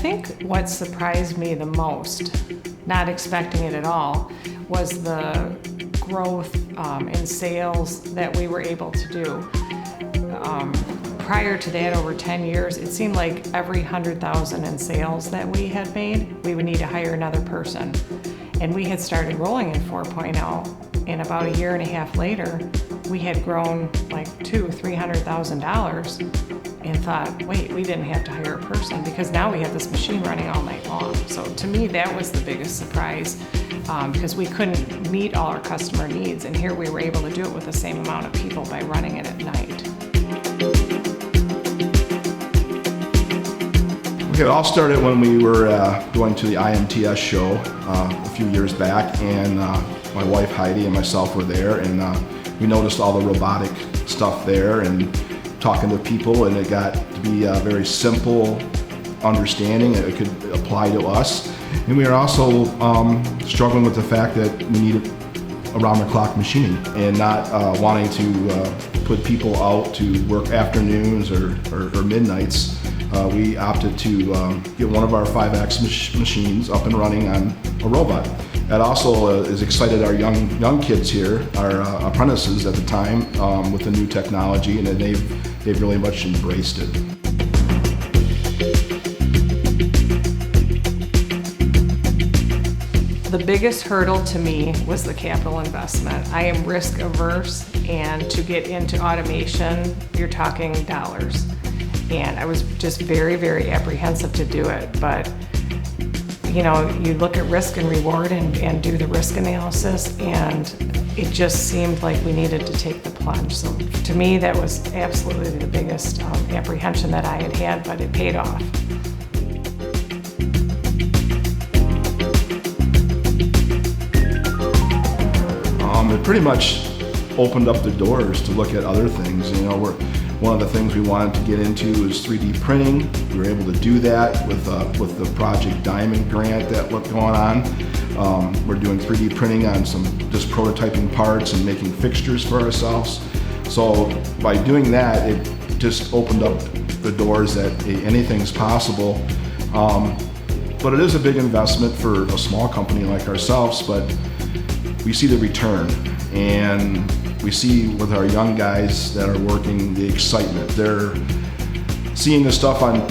think what surprised me the most, not expecting it at all, was the growth in sales that we were able to do. Prior to that, over 10 years, it seemed like every 100,000 in sales that we had made, we would need to hire another person. And we had started rolling in 4.0, and about a year and a half later, we had grown like $200,000-$300,000 and thought, wait, we didn't have to hire a person because now we have this machine running all night long. So to me, that was the biggest surprise because we couldn't meet all our customer needs, and here we were able to do it with the same amount of people by running it at night. Okay, it all started when we were going to the IMTS show a few years back, and my wife Heidi and myself were there, and we noticed all the robotic stuff there and talking to people, and it got to be a very simple understanding. It could apply to us, and we were also struggling with the fact that we needed around-the-clock machining and not wanting to put people out to work afternoons or midnights. We opted to get one of our 5X machines up and running on a robot. That also has excited our young kids here, our apprentices at the time, with the new technology, and they've really much embraced it. The biggest hurdle to me was the capital investment. I am risk averse, and to get into automation, you're talking dollars. And I was just very, very apprehensive to do it. But, you know, you look at risk and reward and do the risk analysis, and it just seemed like we needed to take the plunge. So to me, that was absolutely the biggest apprehension that I had, but it paid off. It pretty much opened up the doors to look at other things. You know, one of the things we wanted to get into is 3D printing. We were able to do that with the Project Diamond grant that was going on. We're doing 3D printing on some just prototyping parts and making fixtures for ourselves. So by doing that, it just opened up the doors that anything's possible. But it is a big investment for a small company like ourselves, but we see the return, and we see with our young guys that are working the excitement. They're seeing the stuff on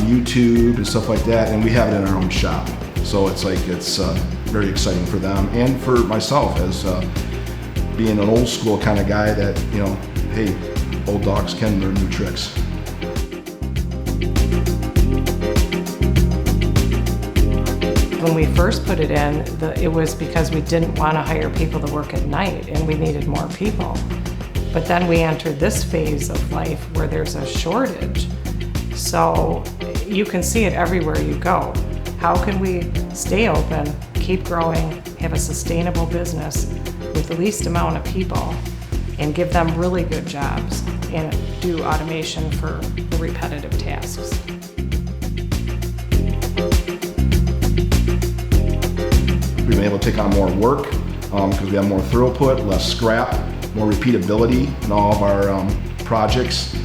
YouTube and stuff like that, and we have it in our own shop. So it's very exciting for them and for myself as being an old school kind of guy that, you know, hey, old dogs can learn new tricks. When we first put it in, it was because we didn't want to hire people to work at night, and we needed more people. But then we entered this phase of life where there's a shortage. So you can see it everywhere you go. How can we stay open, keep growing, have a sustainable business with the least amount of people, and give them really good jobs, and do automation for the repetitive tasks? We've been able to take on more work because we have more throughput, less scrap, more repeatability in all of our projects.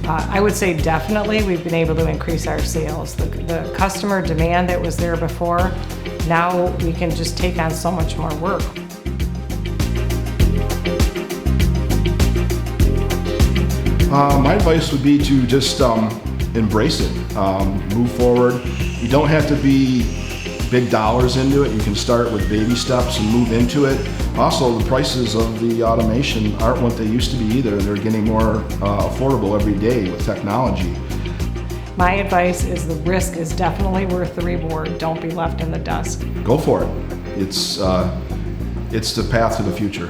I would say definitely we've been able to increase our sales. The customer demand that was there before, now we can just take on so much more work. My advice would be to just embrace it, move forward. You don't have to be big dollars into it. You can start with baby steps and move into it. Also, the prices of the automation aren't what they used to be either. They're getting more affordable every day with technology. My advice is the risk is definitely worth the reward. Don't be left in the dust. Go for it. It's the path to the future.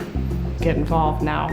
Get involved now.